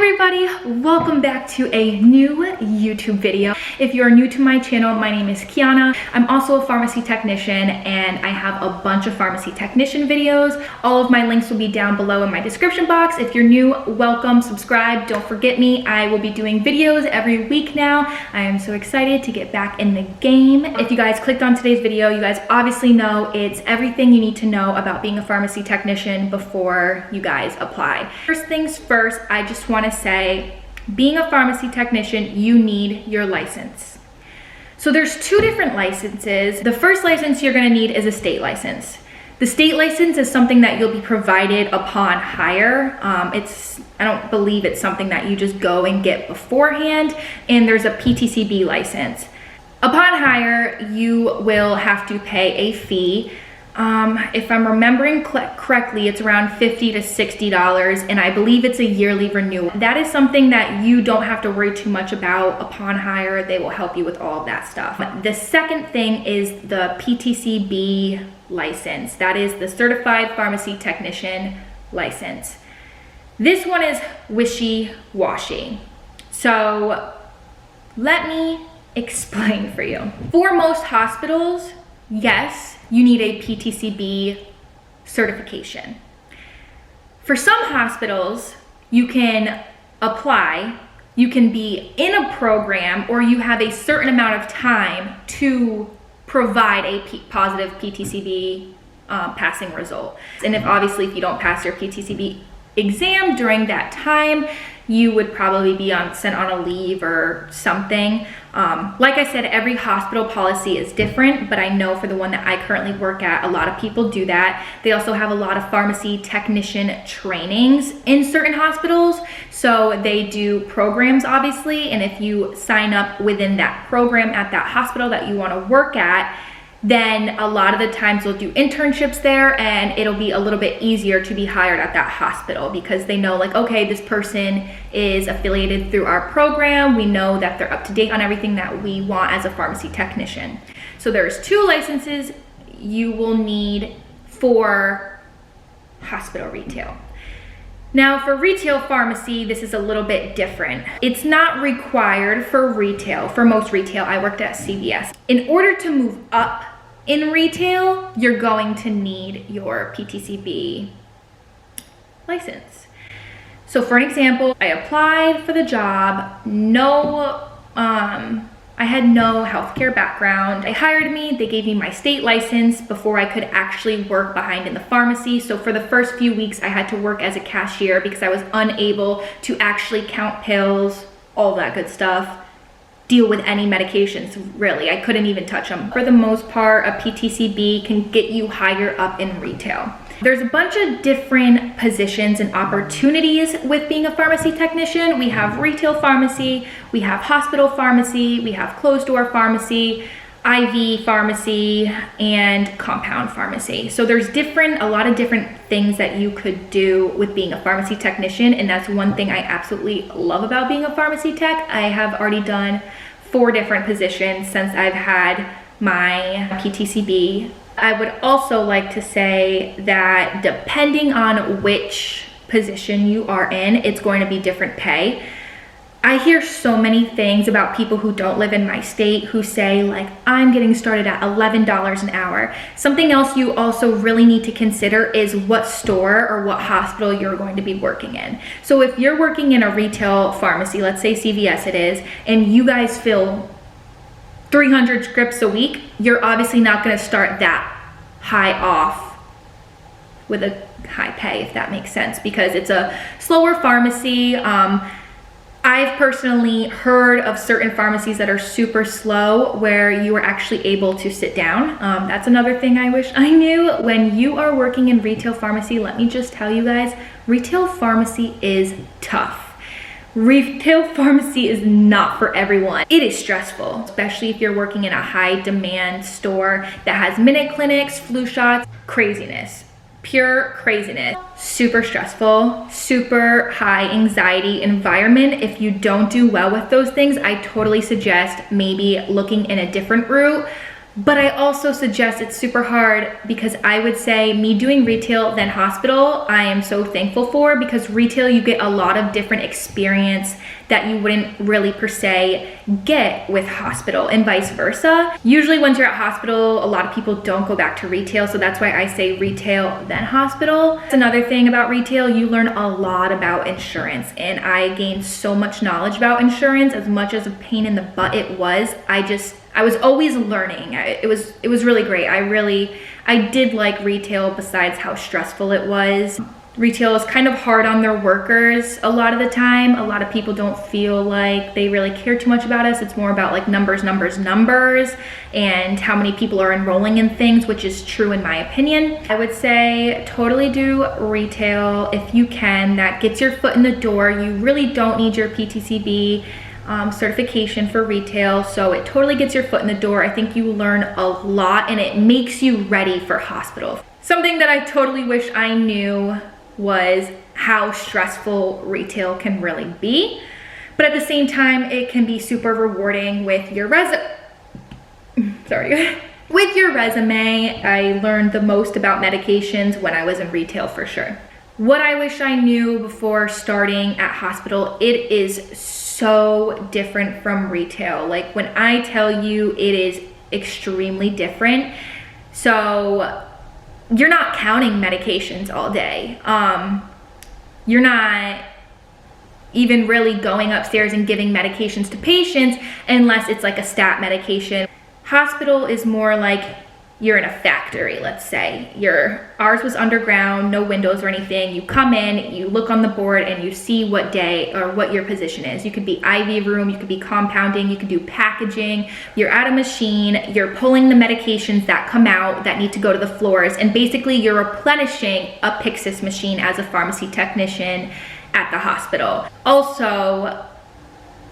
everybody, welcome back to a new YouTube video. If you're new to my channel, my name is Keana. I'm also a pharmacy technician and I have a bunch of pharmacy technician videos. All of my links will be down below in my description box. If you're new, welcome, subscribe, don't forget me. I will be doing videos every week now. I am so excited to get back in the game. If you guys clicked on today's video, you guys obviously know it's everything you need to know about being a pharmacy technician before you guys apply. First things first, I just want to say, being a pharmacy technician, you need your license. So there's two different licenses. The first license you're going to need is a state license. The state license is something that you'll be provided upon hire. I don't believe it's something that you just go and get beforehand. And there's a PTCB license. Upon hire, you will have to pay a fee. If I'm remembering correctly, it's around $50 to $60, and I believe it's a yearly renewal. That is something that you don't have to worry too much about upon hire. They will help you with all of that stuff. The second thing is the PTCB license. That is the Certified Pharmacy Technician license. This one is wishy-washy. So let me explain for you. For most hospitals, yes, you need a PTCB certification. For some hospitals, you can apply, you can be in a program, or you have a certain amount of time to provide a positive PTCB passing result. And if you don't pass your PTCB exam during that time, you would probably be sent on a leave or something. Like I said, every hospital policy is different, but I know for the one that I currently work at, a lot of people do that. They also have a lot of pharmacy technician trainings in certain hospitals. So they do programs, obviously, and if you sign up within that program at that hospital that you want to work at, then a lot of the times they'll do internships there, and it'll be a little bit easier to be hired at that hospital because they know, like, okay, this person is affiliated through our program. We know that they're up to date on everything that we want as a pharmacy technician. So there's two licenses you will need for hospital retail. Now for retail pharmacy, this is a little bit different. It's not required for retail. For most retail, I worked at CVS. In order to move up in retail, you're going to need your PTCB license. So for an example, I applied for the job, I had no healthcare background. They hired me, they gave me my state license before I could actually work behind in the pharmacy. So for the first few weeks, I had to work as a cashier because I was unable to actually count pills, all that good stuff, deal with any medications, really. I couldn't even touch them. For the most part, a PTCB can get you higher up in retail. There's a bunch of different positions and opportunities with being a pharmacy technician. We have retail pharmacy, we have hospital pharmacy, we have closed door pharmacy, IV pharmacy, and compound pharmacy. So there's a lot of different things that you could do with being a pharmacy technician, and that's one thing I absolutely love about being a pharmacy tech. I have already done 4 different positions since I've had my PTCB. I would also like to say that depending on which position you are in, it's going to be different pay. I hear so many things about people who don't live in my state who say, like, I'm getting started at $11 an hour. Something else you also really need to consider is what store or what hospital you're going to be working in. So if you're working in a retail pharmacy, let's say CVS it is, and you guys fill 300 scripts a week, you're obviously not going to start that high off with a high pay, if that makes sense, because it's a slower pharmacy. I've personally heard of certain pharmacies that are super slow where you are actually able to sit down. That's another thing I wish I knew. When you are working in retail pharmacy, let me just tell you guys, retail pharmacy is tough. Retail pharmacy is not for everyone. It is stressful, especially if you're working in a high demand store that has minute clinics, flu shots, craziness, pure craziness. Super stressful, super high anxiety environment. If you don't do well with those things, I totally suggest maybe looking in a different route. But I also suggest it's super hard because I would say me doing retail then hospital, I am so thankful for, because retail you get a lot of different experience that you wouldn't really per se get with hospital, and vice versa. Usually once you're at hospital, a lot of people don't go back to retail, so that's why I say retail then hospital. That's another thing about retail, you learn a lot about insurance, and I gained so much knowledge about insurance. As much as a pain in the butt it was, I was always learning. It was really great. I did like retail, besides how stressful it was. Retail is kind of hard on their workers a lot of the time. A lot of people don't feel like they really care too much about us. It's more about like numbers, and how many people are enrolling in things, which is true in my opinion. I would say totally do retail if you can. That gets your foot in the door. You really don't need your PTCB certification for retail, so it totally gets your foot in the door. I think you learn a lot, and it makes you ready for hospital. Something that I totally wish I knew was how stressful retail can really be, but at the same time it can be super rewarding with your with your resume. I learned the most about medications when I was in retail, for sure. What I wish I knew before starting at hospital, it is so different from retail. Like when I tell you, it is extremely different. So you're not counting medications all day. You're not even really going upstairs and giving medications to patients unless it's like a stat medication. Hospital is more like you're in a factory, let's say. Ours was underground, no windows or anything. You come in, you look on the board, and you see what day or what your position is. You could be IV room, you could be compounding, you could do packaging. You're at a machine, you're pulling the medications that come out that need to go to the floors, and basically you're replenishing a Pyxis machine as a pharmacy technician at the hospital. Also,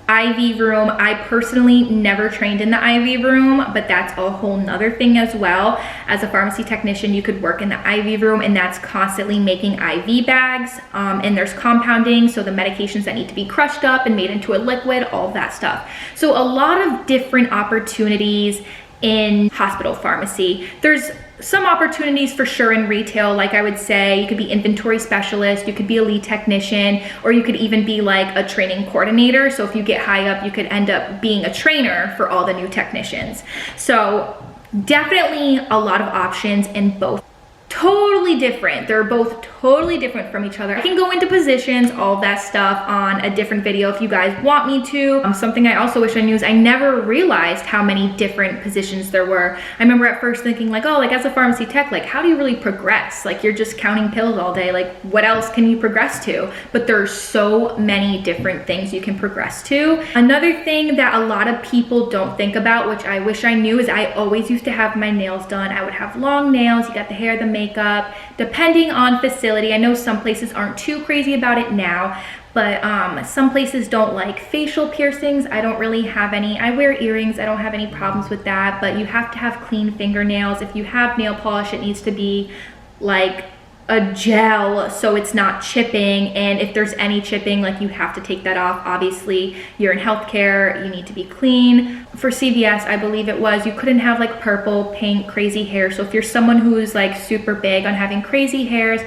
IV room, I personally never trained in the IV room, but that's a whole nother thing as well. As a pharmacy technician, you could work in the IV room, and that's constantly making IV bags, and there's compounding, so the medications that need to be crushed up and made into a liquid, all of that stuff. So a lot of different opportunities in hospital pharmacy. There's some opportunities for sure in retail. Like I would say you could be inventory specialist, you could be a lead technician, or you could even be like a training coordinator. So if you get high up, you could end up being a trainer for all the new technicians. So definitely a lot of options in both. Totally different. They're both totally different from each other. I can go into positions, all that stuff on a different video if you guys want me to. Something I also wish I knew is I never realized how many different positions there were. I remember at first thinking like, oh, like as a pharmacy tech, like how do you really progress? Like you're just counting pills all day. Like what else can you progress to? But there's so many different things you can progress to. Another thing that a lot of people don't think about, which I wish I knew, is I always used to have my nails done. I would have long nails. You got the hair, the makeup, depending on facility. I know some places aren't too crazy about it now, but some places don't like facial piercings. I don't really have any. I wear earrings. I don't have any problems with that, but you have to have clean fingernails. If you have nail polish, it needs to be like a gel so it's not chipping, and if there's any chipping, like you have to take that off. Obviously you're in healthcare, you need to be clean. For CVS, I believe it was, you couldn't have like purple, pink, crazy hair. So if you're someone who's like super big on having crazy hairs,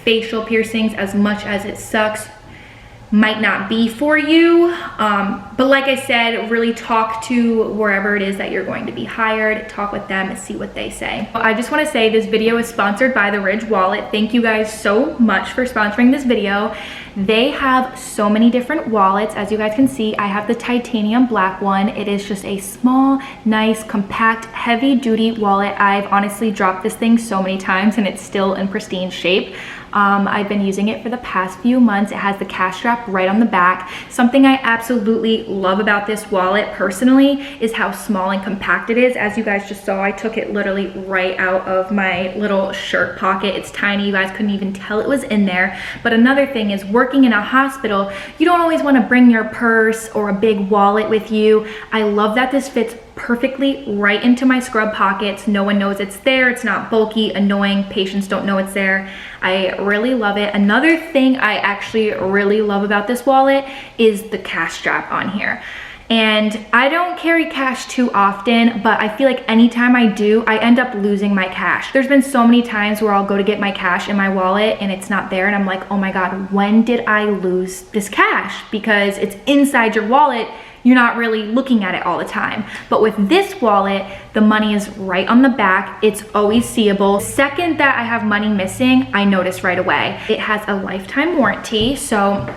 facial piercings, as much as it sucks, might not be for you. But like I said, really talk to wherever it is that you're going to be hired, talk with them and see what they say. I just want to say this video is sponsored by the Ridge Wallet. Thank you guys so much for sponsoring this video. They have so many different wallets. As you guys can see, I have the titanium black one. It is just a small, nice, compact, heavy duty wallet. I've honestly dropped this thing so many times and it's still in pristine shape. I've been using it for the past few months. It has the cash strap right on the back. Something I absolutely love about this wallet personally is how small and compact it is. As you guys just saw, I took it literally right out of my little shirt pocket. It's tiny. You guys couldn't even tell it was in there. But another thing is, working in a hospital, you don't always want to bring your purse or a big wallet with you. I love that this fits perfectly right into my scrub pockets. No one knows it's there. It's not bulky, annoying. Patients don't know it's there. I really love it. Another thing I actually really love about this wallet is the cash strap on here. And I don't carry cash too often, but I feel like anytime I do, I end up losing my cash. There's been so many times where I'll go to get my cash in my wallet and it's not there, and I'm like, oh my God, when did I lose this cash? Because it's inside your wallet, you're not really looking at it all the time. But with this wallet, the money is right on the back. It's always seeable. The second that I have money missing, I notice right away. It has a lifetime warranty, so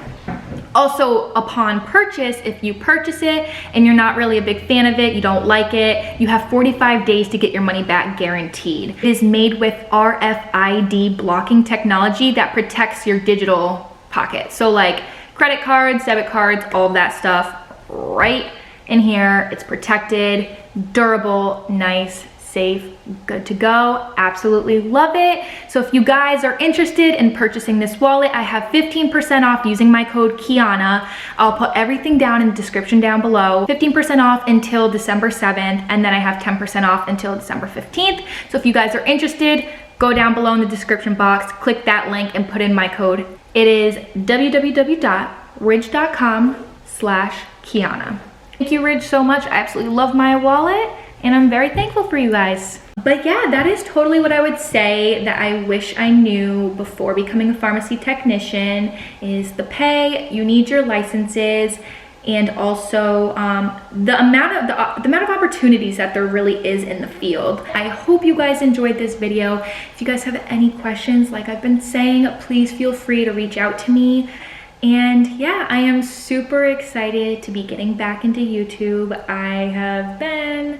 also upon purchase, if you purchase it and you're not really a big fan of it, you don't like it, you have 45 days to get your money back guaranteed. It is made with RFID blocking technology that protects your digital pocket. So like credit cards, debit cards, all of that stuff right in here. It's protected, durable, nice, safe, good to go. Absolutely love it. So if you guys are interested in purchasing this wallet, I have 15% off using my code Keana. I'll put everything down in the description down below. 15% off until December 7th, and then I have 10% off until December 15th. So if you guys are interested, go down below in the description box, click that link and put in my code. It is www.ridge.com/Keana. Thank you, Ridge, so much. I absolutely love my wallet and I'm very thankful for you guys. But yeah, that is totally what I would say that I wish I knew before becoming a pharmacy technician is the pay. You need your licenses, and also the amount of opportunities that there really is in the field. I hope you guys enjoyed this video. If you guys have any questions, like I've been saying, please feel free to reach out to me. And yeah, I am super excited to be getting back into YouTube. I have been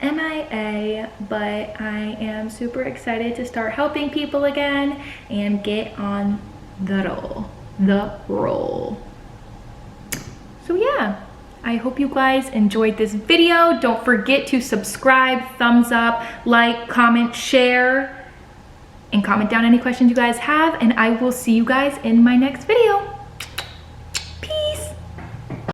MIA, but I am super excited to start helping people again and get on the roll. So yeah, I hope you guys enjoyed this video. Don't forget to subscribe, thumbs up, like, comment, share, and comment down any questions you guys have, and I will see you guys in my next video.